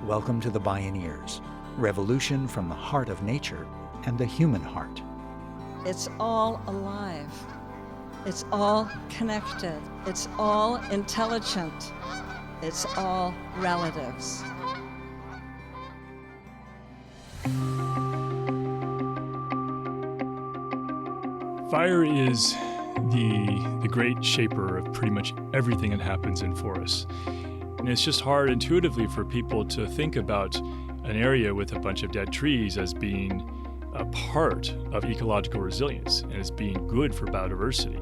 Welcome to the Bioneers, revolution from the heart of nature and the human heart. It's all alive. It's all connected. It's all intelligent. It's all relatives. Fire is the great shaper of pretty much everything that happens in forests. And it's just hard intuitively for people to think about an area with a bunch of dead trees as being a part of ecological resilience and as being good for biodiversity.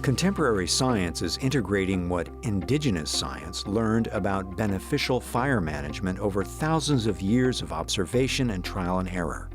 Contemporary science is integrating what indigenous science learned about beneficial fire management over thousands of years of observation and trial and error.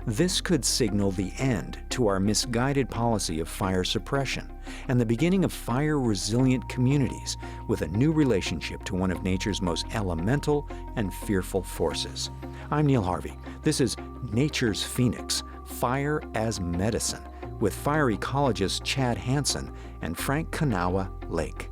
This could signal the end to our misguided policy of fire suppression and the beginning of fire-resilient communities with a new relationship to one of nature's most elemental and fearful forces. I'm Neil Harvey. This is Nature's Phoenix, Fire as Medicine, with fire ecologist Chad Hanson and Frank Kanawha Lake.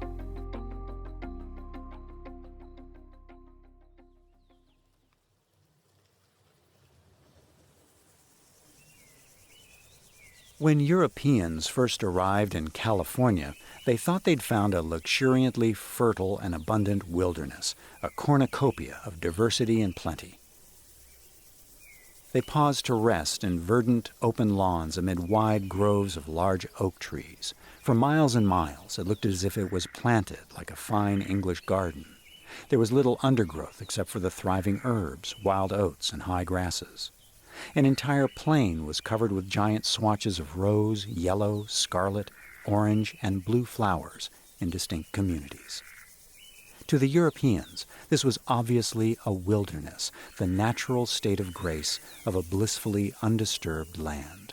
When Europeans first arrived in California, they thought they'd found a luxuriantly fertile and abundant wilderness, a cornucopia of diversity and plenty. They paused to rest in verdant, open lawns amid wide groves of large oak trees. For miles and miles, it looked as if it was planted like a fine English garden. There was little undergrowth except for the thriving herbs, wild oats, and high grasses. An entire plain was covered with giant swatches of rose, yellow, scarlet, orange, and blue flowers in distinct communities. To the Europeans, this was obviously a wilderness, the natural state of grace of a blissfully undisturbed land.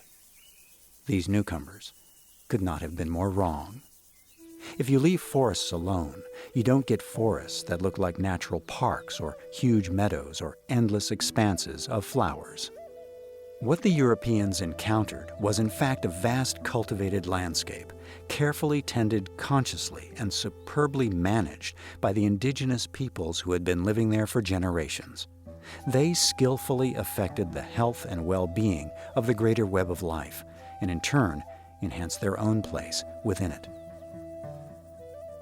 These newcomers could not have been more wrong. If you leave forests alone, you don't get forests that look like natural parks or huge meadows or endless expanses of flowers. What the Europeans encountered was in fact a vast cultivated landscape, carefully tended consciously and superbly managed by the indigenous peoples who had been living there for generations. They skillfully affected the health and well-being of the greater web of life, and in turn enhanced their own place within it.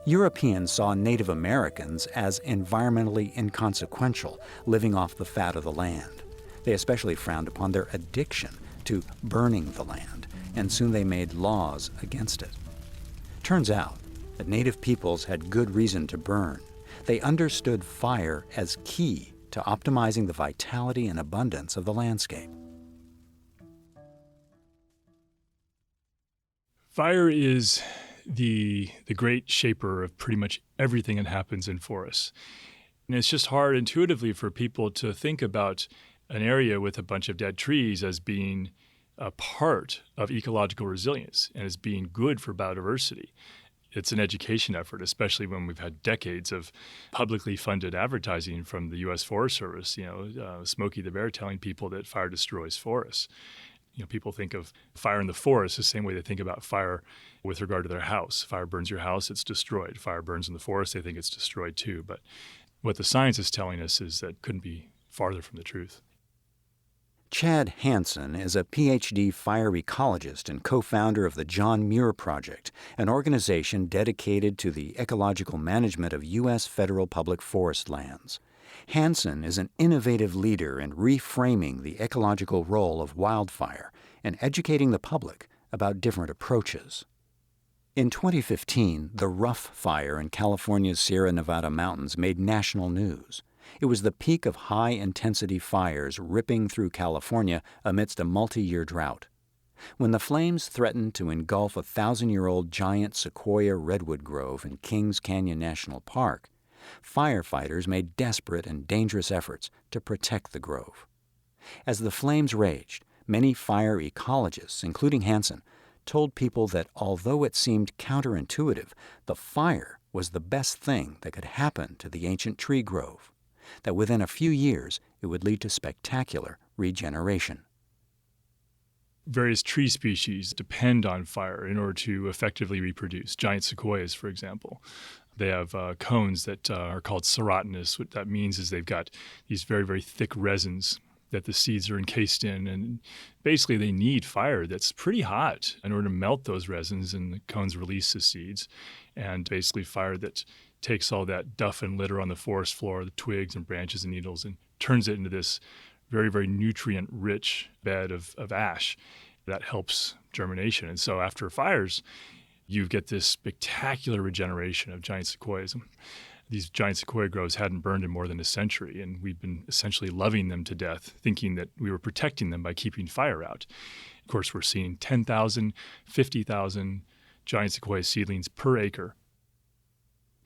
Europeans saw Native Americans as environmentally inconsequential, living off the fat of the land. They especially frowned upon their addiction to burning the land, and soon they made laws against it. Turns out that native peoples had good reason to burn. They understood fire as key to optimizing the vitality and abundance of the landscape. Fire is the great shaper of pretty much everything that happens in forests. And it's just hard intuitively for people to think about an area with a bunch of dead trees as being a part of ecological resilience and as being good for biodiversity. It's an education effort, especially when we've had decades of publicly funded advertising from the U.S. Forest Service, Smokey the Bear telling people that fire destroys forests. People think of fire in the forest the same way they think about fire with regard to their house. Fire burns your house, it's destroyed. Fire burns in the forest, they think it's destroyed too. But what the science is telling us is that couldn't be farther from the truth. Chad Hanson is a PhD fire ecologist and co-founder of the John Muir Project, an organization dedicated to the ecological management of U.S. federal public forest lands. Hanson is an innovative leader in reframing the ecological role of wildfire and educating the public about different approaches. In 2015, the Rough Fire in California's Sierra Nevada mountains made national news. It was the peak of high-intensity fires ripping through California amidst a multi-year drought. When the flames threatened to engulf a 1,000-year-old giant sequoia redwood grove in Kings Canyon National Park, firefighters made desperate and dangerous efforts to protect the grove. As the flames raged, many fire ecologists, including Hanson, told people that although it seemed counterintuitive, the fire was the best thing that could happen to the ancient tree grove, that within a few years it would lead to spectacular regeneration. Various tree species depend on fire in order to effectively reproduce, giant sequoias, for example. They have cones that are called serotinous. What that means is they've got these very, very thick resins that the seeds are encased in. And basically they need fire that's pretty hot in order to melt those resins, and the cones release the seeds. And basically fire that takes all that duff and litter on the forest floor, the twigs and branches and needles, and turns it into this very, very nutrient-rich bed of ash that helps germination. And so after fires, you get this spectacular regeneration of giant sequoias. These giant sequoia groves hadn't burned in more than a century, and we've been essentially loving them to death, thinking that we were protecting them by keeping fire out. Of course, we're seeing 10,000, 50,000 giant sequoia seedlings per acre.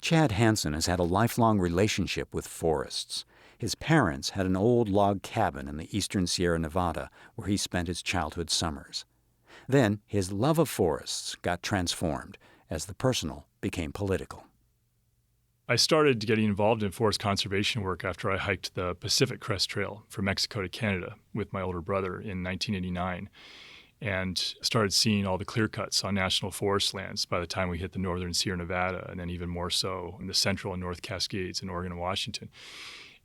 Chad Hanson has had a lifelong relationship with forests. His parents had an old log cabin in the eastern Sierra Nevada where he spent his childhood summers. Then his love of forests got transformed as the personal became political. I started getting involved in forest conservation work after I hiked the Pacific Crest Trail from Mexico to Canada with my older brother in 1989, and started seeing all the clear cuts on national forest lands by the time we hit the northern Sierra Nevada, and then even more so in the central and north Cascades in Oregon and Washington.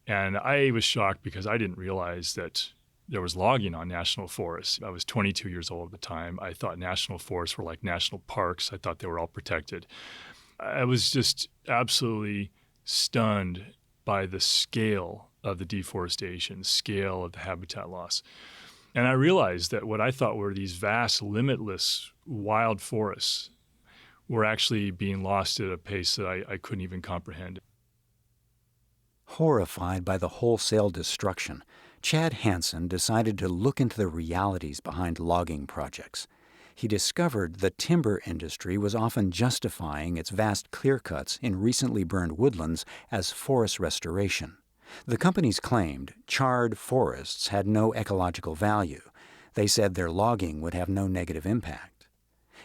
And I was shocked because I didn't realize that there was logging on national forests. I was 22 years old at the time. I thought national forests were like national parks. I thought they were all protected. I was just absolutely stunned by the scale of the deforestation, scale of the habitat loss. And I realized that what I thought were these vast, limitless wild forests were actually being lost at a pace that I couldn't even comprehend. Horrified by the wholesale destruction, Chad Hanson decided to look into the realities behind logging projects. He discovered the timber industry was often justifying its vast clear-cuts in recently burned woodlands as forest restoration. The companies claimed charred forests had no ecological value. They said their logging would have no negative impact.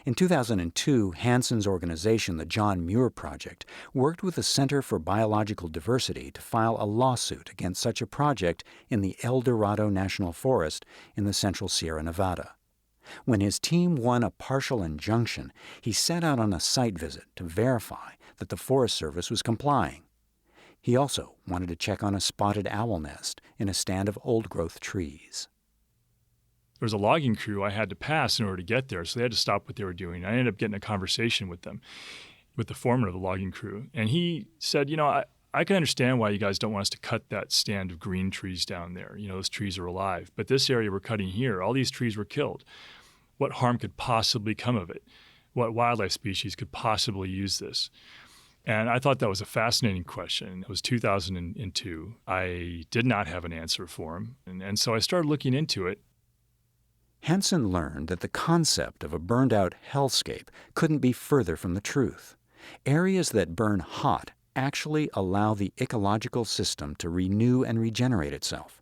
In 2002, Hanson's organization, the John Muir Project, worked with the Center for Biological Diversity to file a lawsuit against such a project in the El Dorado National Forest in the central Sierra Nevada. When his team won a partial injunction, he set out on a site visit to verify that the Forest Service was complying. He also wanted to check on a spotted owl nest in a stand of old-growth trees. There was a logging crew I had to pass in order to get there, so they had to stop what they were doing. I ended up getting a conversation with them, with the foreman of the logging crew. And he said, I can understand why you guys don't want us to cut that stand of green trees down there. Those trees are alive. But this area we're cutting here, all these trees were killed. What harm could possibly come of it? What wildlife species could possibly use this? And I thought that was a fascinating question. It was 2002. I did not have an answer for him. And so I started looking into it. Hanson learned that the concept of a burned-out hellscape couldn't be further from the truth. Areas that burn hot actually allow the ecological system to renew and regenerate itself.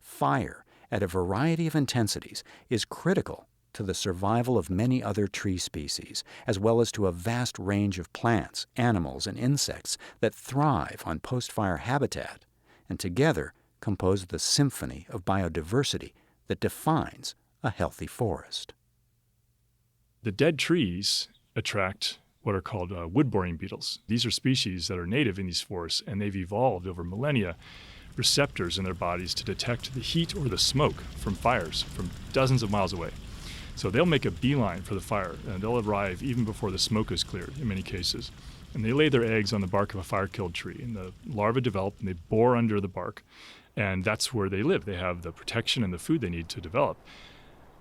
Fire, at a variety of intensities, is critical to the survival of many other tree species, as well as to a vast range of plants, animals, and insects that thrive on post-fire habitat, and together compose the symphony of biodiversity that defines a healthy forest. The dead trees attract what are called wood-boring beetles. These are species that are native in these forests, and they've evolved over millennia receptors in their bodies to detect the heat or the smoke from fires from dozens of miles away. So they'll make a beeline for the fire, and they'll arrive even before the smoke is cleared in many cases. And they lay their eggs on the bark of a fire-killed tree, and the larvae develop, and they bore under the bark, and that's where they live. They have the protection and the food they need to develop.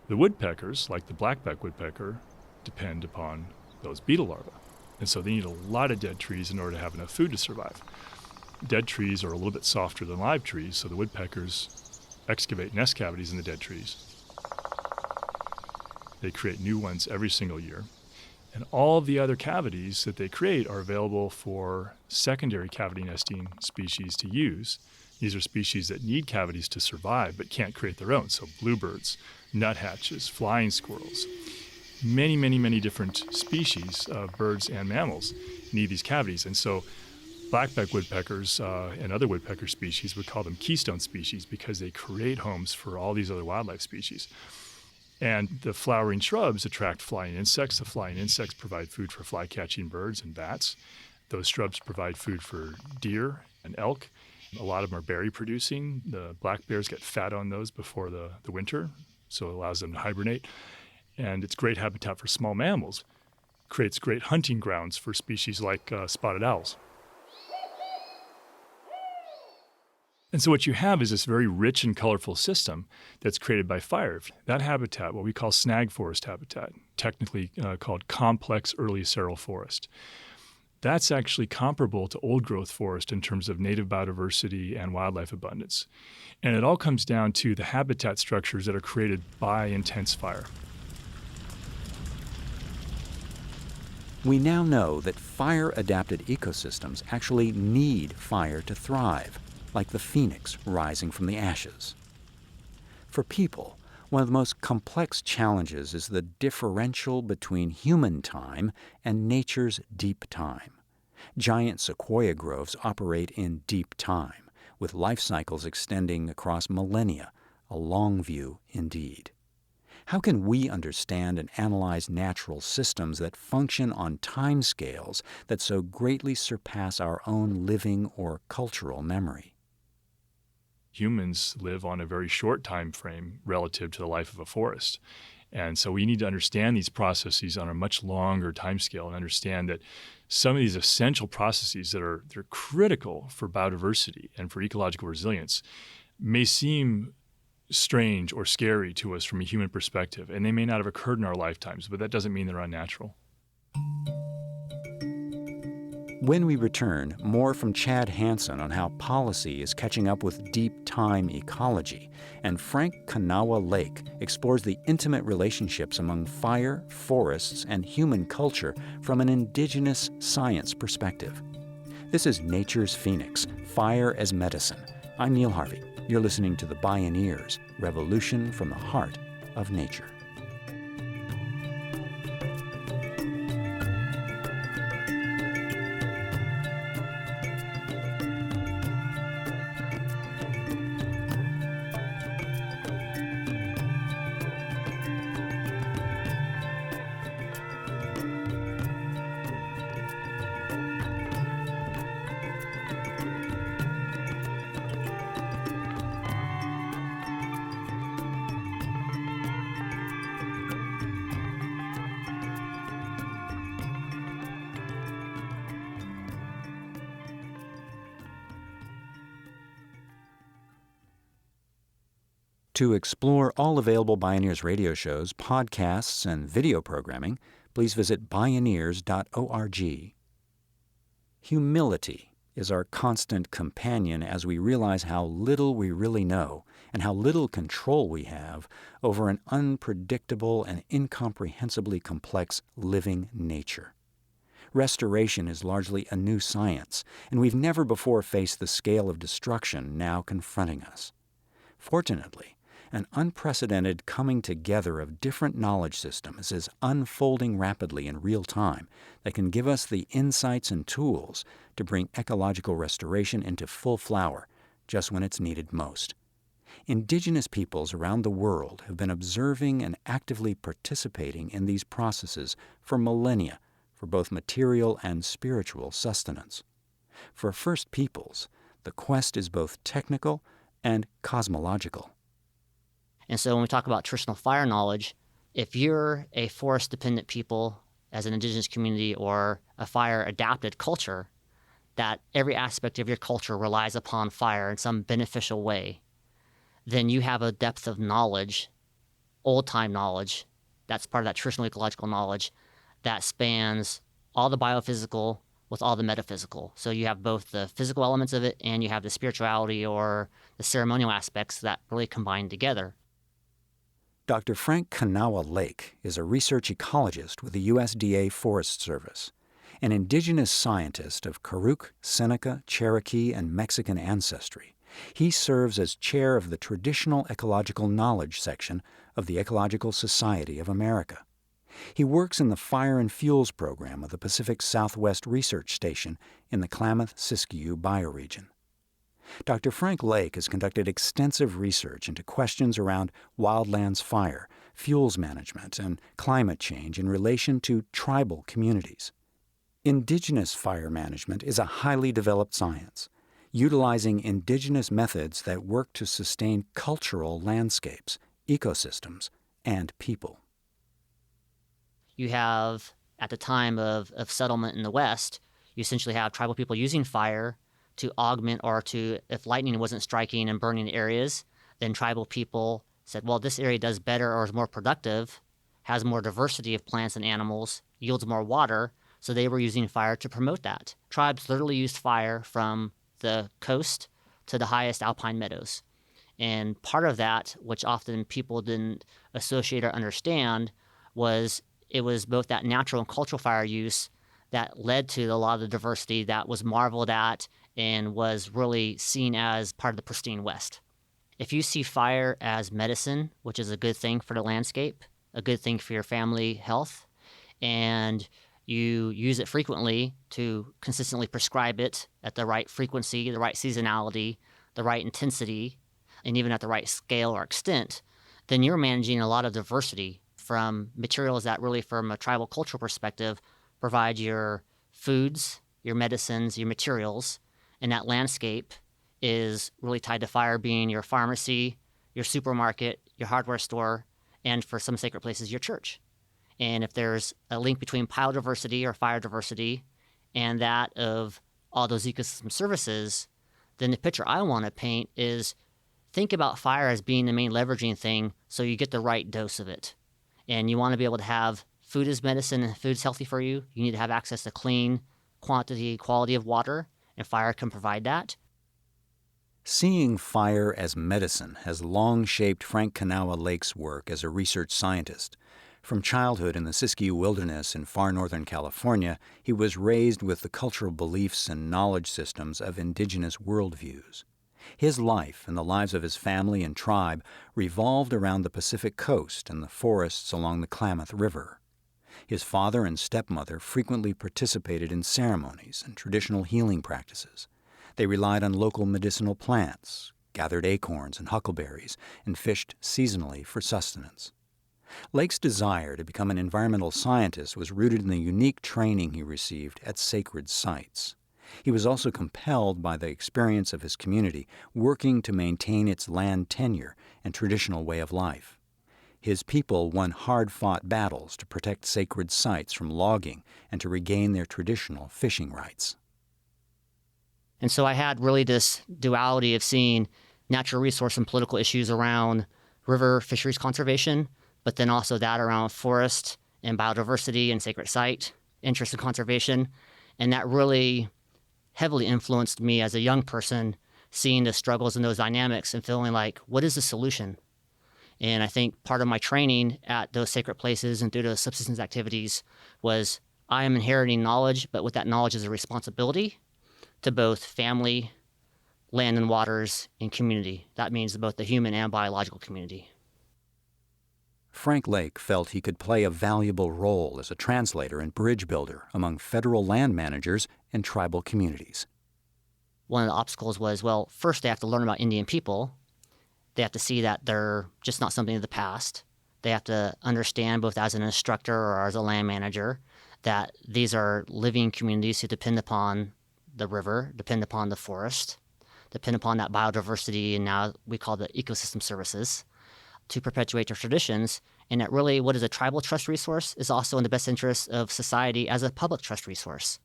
The woodpeckers, like the blackback woodpecker, depend upon those beetle larvae. And so they need a lot of dead trees in order to have enough food to survive. Dead trees are a little bit softer than live trees, so the woodpeckers excavate nest cavities in the dead trees. They create new ones every single year. And all of the other cavities that they create are available for secondary cavity nesting species to use. These are species that need cavities to survive but can't create their own. So bluebirds, nuthatches, flying squirrels, many, many, many different species of birds and mammals need these cavities. And so blackback woodpeckers and other woodpecker species would call them keystone species because they create homes for all these other wildlife species. And the flowering shrubs attract flying insects. The flying insects provide food for fly-catching birds and bats. Those shrubs provide food for deer and elk. A lot of them are berry producing. The black bears get fat on those before the winter, so it allows them to hibernate. And it's great habitat for small mammals. Creates great hunting grounds for species like spotted owls. And so what you have is this very rich and colorful system that's created by fire. That habitat, what we call snag forest habitat, technically called complex early seral forest, that's actually comparable to old growth forest in terms of native biodiversity and wildlife abundance. And it all comes down to the habitat structures that are created by intense fire. We now know that fire-adapted ecosystems actually need fire to thrive, like the phoenix rising from the ashes. For people, one of the most complex challenges is the differential between human time and nature's deep time. Giant sequoia groves operate in deep time, with life cycles extending across millennia, a long view indeed. How can we understand and analyze natural systems that function on timescales that so greatly surpass our own living or cultural memory? Humans live on a very short time frame relative to the life of a forest. And so we need to understand these processes on a much longer time scale and understand that some of these essential processes they're critical for biodiversity and for ecological resilience may seem strange or scary to us from a human perspective, and they may not have occurred in our lifetimes, but that doesn't mean they're unnatural. When we return, more from Chad Hanson on how policy is catching up with deep time ecology, and Frank Kanawha Lake explores the intimate relationships among fire, forests, and human culture from an indigenous science perspective. This is Nature's Phoenix, Fire as Medicine. I'm Neil Harvey. You're listening to the Bioneers, Revolution from the Heart of Nature. To explore all available Bioneers radio shows, podcasts, and video programming, please visit bioneers.org. Humility is our constant companion as we realize how little we really know and how little control we have over an unpredictable and incomprehensibly complex living nature. Restoration is largely a new science, and we've never before faced the scale of destruction now confronting us. Fortunately, an unprecedented coming together of different knowledge systems is unfolding rapidly in real time that can give us the insights and tools to bring ecological restoration into full flower just when it's needed most. Indigenous peoples around the world have been observing and actively participating in these processes for millennia for both material and spiritual sustenance. For First Peoples, the quest is both technical and cosmological. And so when we talk about traditional fire knowledge, if you're a forest-dependent people as an indigenous community or a fire-adapted culture, that every aspect of your culture relies upon fire in some beneficial way, then you have a depth of knowledge, old-time knowledge, that's part of that traditional ecological knowledge, that spans all the biophysical with all the metaphysical. So you have both the physical elements of it and you have the spirituality or the ceremonial aspects that really combine together. Dr. Frank Kanawha Lake is a research ecologist with the USDA Forest Service, an indigenous scientist of Karuk, Seneca, Cherokee, and Mexican ancestry. He serves as chair of the Traditional Ecological Knowledge section of the Ecological Society of America. He works in the Fire and Fuels program of the Pacific Southwest Research Station in the Klamath-Siskiyou bioregion. Dr. Frank Lake has conducted extensive research into questions around wildlands fire, fuels management, and climate change in relation to tribal communities. Indigenous fire management is a highly developed science, utilizing indigenous methods that work to sustain cultural landscapes, ecosystems, and people. You have, at the time of settlement in the West, you essentially have tribal people using fire to augment or to, if lightning wasn't striking and burning areas, then tribal people said, well, this area does better or is more productive, has more diversity of plants and animals, yields more water, so they were using fire to promote that. Tribes literally used fire from the coast to the highest alpine meadows. And part of that, which often people didn't associate or understand, was it was both that natural and cultural fire use that led to a lot of the diversity that was marveled at and was really seen as part of the pristine West. If you see fire as medicine, which is a good thing for the landscape, a good thing for your family health, and you use it frequently to consistently prescribe it at the right frequency, the right seasonality, the right intensity, and even at the right scale or extent, then you're managing a lot of diversity from materials that really, from a tribal cultural perspective, provide your foods, your medicines, your materials, and that landscape is really tied to fire being your pharmacy, your supermarket, your hardware store, and for some sacred places, your church. And if there's a link between biodiversity or fire diversity and that of all those ecosystem services, then the picture I want to paint is think about fire as being the main leveraging thing so you get the right dose of it. And you want to be able to have food as medicine and food's healthy for you. You need to have access to clean quantity, quality of water, and fire can provide that. Seeing fire as medicine has long shaped Frank Kanawha Lake's work as a research scientist. From childhood in the Siskiyou Wilderness in far northern California, he was raised with the cultural beliefs and knowledge systems of indigenous worldviews. His life and the lives of his family and tribe revolved around the Pacific coast and the forests along the Klamath River. His father and stepmother frequently participated in ceremonies and traditional healing practices. They relied on local medicinal plants, gathered acorns and huckleberries, and fished seasonally for sustenance. Lake's desire to become an environmental scientist was rooted in the unique training he received at sacred sites. He was also compelled by the experience of his community working to maintain its land tenure and traditional way of life. His people won hard-fought battles to protect sacred sites from logging and to regain their traditional fishing rights. And so I had really this duality of seeing natural resource and political issues around river fisheries conservation, but then also that around forest and biodiversity and sacred site interest in conservation. And that really heavily influenced me as a young person, seeing the struggles in those dynamics and feeling like, what is the solution? And I think part of my training at those sacred places and through those subsistence activities was I am inheriting knowledge, but with that knowledge is a responsibility to both family, land and waters, and community. That means both the human and biological community. Frank Lake felt he could play a valuable role as a translator and bridge builder among federal land managers and tribal communities. One of the obstacles was, well, first they have to learn about Indian people. They have to see that they're just not something of the past. They have to understand, both as an instructor or as a land manager, that these are living communities who depend upon the river, depend upon the forest, depend upon that biodiversity, and now we call the ecosystem services, to perpetuate their traditions. And that really, what is a tribal trust resource is also in the best interest of society as a public trust resource.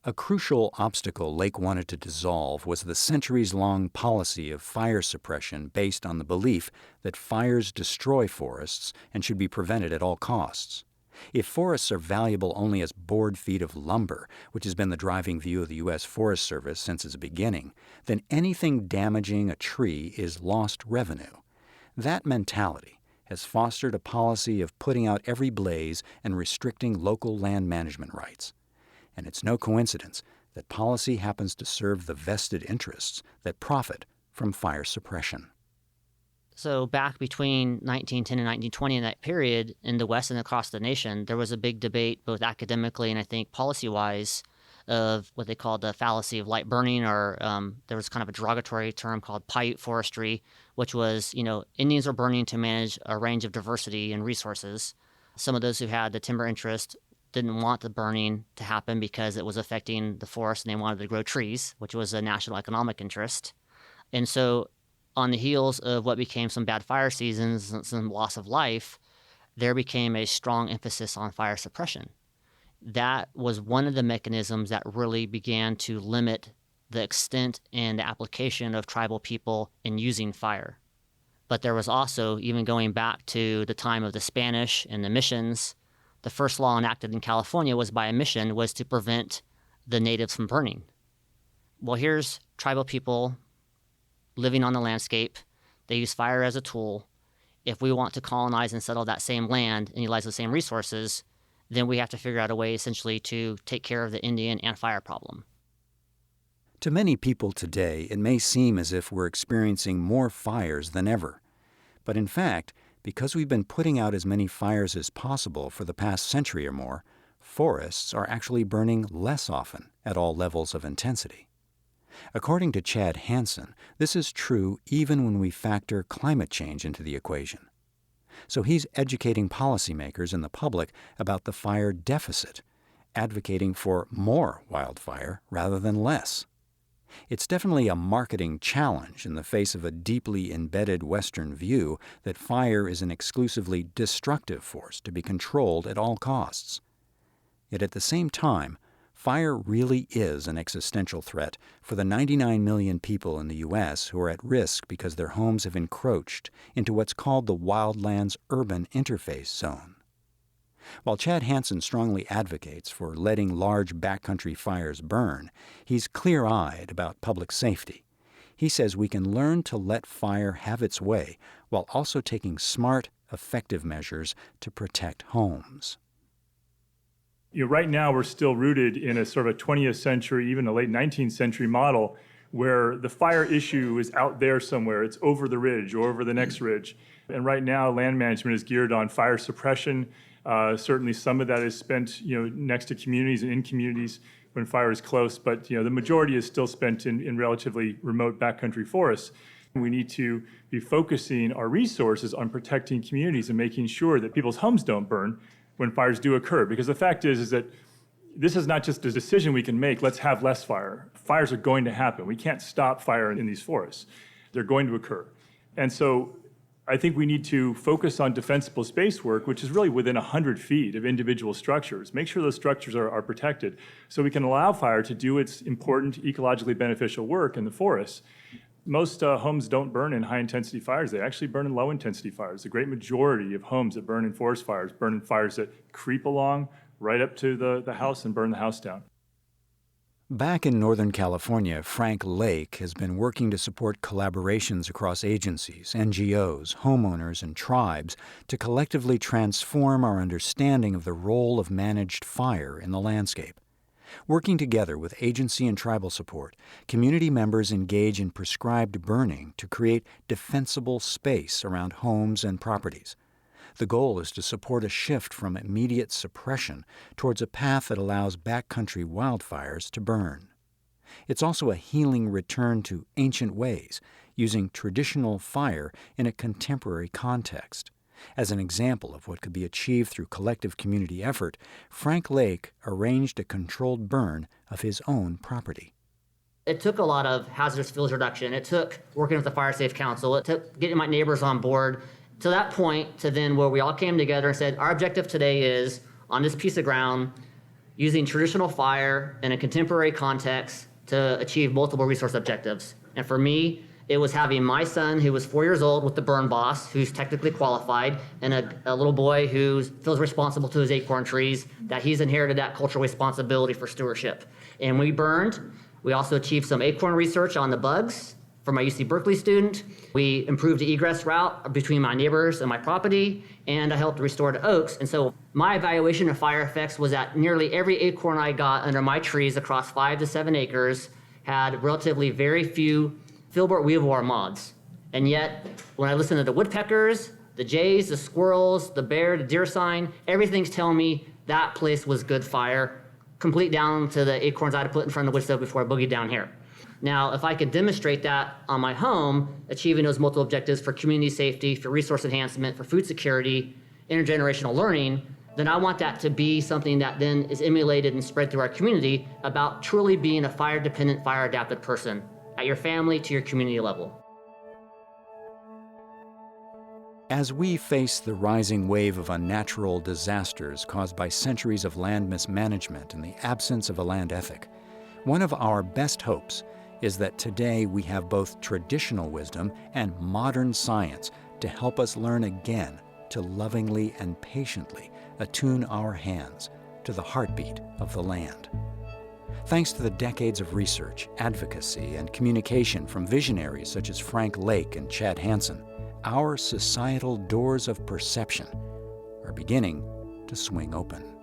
A crucial obstacle Lake wanted to dissolve was the centuries-long policy of fire suppression based on the belief that fires destroy forests and should be prevented at all costs. If forests are valuable only as board feet of lumber, which has been the driving view of the U.S. Forest Service since its beginning, then anything damaging a tree is lost revenue. That mentality has fostered a policy of putting out every blaze and restricting local land management rights. And it's no coincidence that policy happens to serve the vested interests that profit from fire suppression. So back between 1910 and 1920, in that period, in the West and across the nation, there was a big debate, both academically and I think policy-wise, of what they called the fallacy of light burning, or there was kind of a derogatory term called Paiute forestry, which was, Indians were burning to manage a range of diversity and resources. Some of those who had the timber interest didn't want the burning to happen because it was affecting the forest and they wanted to grow trees, which was a national economic interest. And so on the heels of what became some bad fire seasons and some loss of life, there became a strong emphasis on fire suppression. That was one of the mechanisms that really began to limit the extent and the application of tribal people in using fire. But there was also, even going back to the time of the Spanish and the missions, the first law enacted in California was by a mission was to prevent the natives from burning. Well, here's tribal people living on the landscape. They use fire as a tool. If we want to colonize and settle that same land and utilize the same resources, then we have to figure out a way essentially to take care of the Indian and fire problem. To many people today, it may seem as if we're experiencing more fires than ever. But in fact, because we've been putting out as many fires as possible for the past century or more, forests are actually burning less often at all levels of intensity. According to Chad Hanson, this is true even when we factor climate change into the equation. So he's educating policymakers and the public about the fire deficit, advocating for more wildfire rather than less. It's definitely a marketing challenge in the face of a deeply embedded Western view that fire is an exclusively destructive force to be controlled at all costs. Yet at the same time, fire really is an existential threat for the 99 million people in the U.S. who are at risk because their homes have encroached into what's called the wildlands-urban interface zone. While Chad Hanson strongly advocates for letting large backcountry fires burn, he's clear-eyed about public safety. He says we can learn to let fire have its way while also taking smart, effective measures to protect homes. Right now, we're still rooted in a sort of a 20th century, even a late 19th century model where the fire issue is out there somewhere. It's over the ridge or over the next ridge. And right now, land management is geared on fire suppression. Certainly some of that is spent, next to communities and in communities when fire is close, but the majority is still spent in relatively remote backcountry forests. We need to be focusing our resources on protecting communities and making sure that people's homes don't burn when fires do occur. Because the fact is that this is not just a decision we can make, let's have less fire. Fires are going to happen. We can't stop fire in these forests. They're going to occur. And so I think we need to focus on defensible space work, which is really within 100 feet of individual structures. Make sure those structures are protected so we can allow fire to do its important ecologically beneficial work in the forests. Most homes don't burn in high-intensity fires. They actually burn in low-intensity fires. The great majority of homes that burn in forest fires burn in fires that creep along right up to the house and burn the house down. Back in Northern California, Frank Lake has been working to support collaborations across agencies, NGOs, homeowners, and tribes to collectively transform our understanding of the role of managed fire in the landscape. Working together with agency and tribal support, community members engage in prescribed burning to create defensible space around homes and properties. The goal is to support a shift from immediate suppression towards a path that allows backcountry wildfires to burn. It's also a healing return to ancient ways, using traditional fire in a contemporary context. As an example of what could be achieved through collective community effort, Frank Lake arranged a controlled burn of his own property. It took a lot of hazardous fuels reduction. It took working with the Fire Safe Council. It took getting my neighbors on board to that point, to then where we all came together and said, our objective today is, on this piece of ground, using traditional fire in a contemporary context to achieve multiple resource objectives. And for me, it was having my son, who was 4 years old, with the burn boss, who's technically qualified, and a little boy who feels responsible to his acorn trees, that he's inherited that cultural responsibility for stewardship. And we burned. We also achieved some acorn research on the bugs for my UC Berkeley student. We improved the egress route between my neighbors and my property, and I helped restore the oaks. And so my evaluation of fire effects was that nearly every acorn I got under my trees across 5 to 7 acres had relatively very few filbert weevil moths. And yet, when I listen to the woodpeckers, the jays, the squirrels, the bear, the deer sign, everything's telling me that place was good fire, complete down to the acorns I had to put in front of the wood stove before I boogied down here. Now, if I could demonstrate that on my home, achieving those multiple objectives for community safety, for resource enhancement, for food security, intergenerational learning, then I want that to be something that then is emulated and spread through our community about truly being a fire-dependent, fire-adapted person at your family to your community level. As we face the rising wave of unnatural disasters caused by centuries of land mismanagement and the absence of a land ethic, one of our best hopes is that today we have both traditional wisdom and modern science to help us learn again to lovingly and patiently attune our hands to the heartbeat of the land. Thanks to the decades of research, advocacy, and communication from visionaries such as Frank Lake and Chad Hanson, our societal doors of perception are beginning to swing open.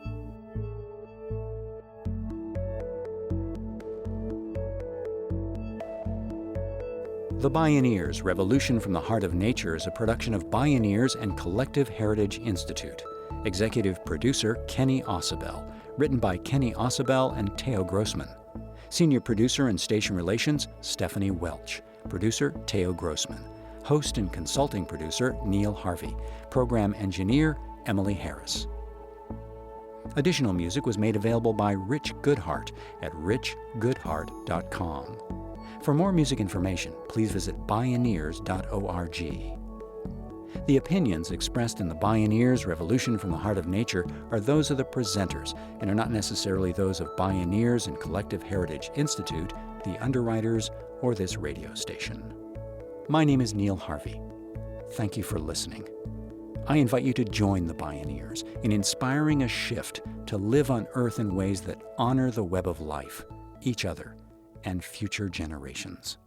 The Bioneers, Revolution from the Heart of Nature is a production of Bioneers and Collective Heritage Institute. Executive producer Kenny Ausubel. Written by Kenny Ausubel and Teo Grossman. Senior producer and station relations Stephanie Welch. Producer Teo Grossman. Host and consulting producer Neil Harvey. Program engineer Emily Harris. Additional music was made available by Rich Goodhart at richgoodhart.com. For more music information, please visit bioneers.org. The opinions expressed in the Bioneers Revolution from the Heart of Nature are those of the presenters and are not necessarily those of Bioneers and Collective Heritage Institute, the underwriters, or this radio station. My name is Neil Harvey. Thank you for listening. I invite you to join the Bioneers in inspiring a shift to live on Earth in ways that honor the web of life, each other, and future generations.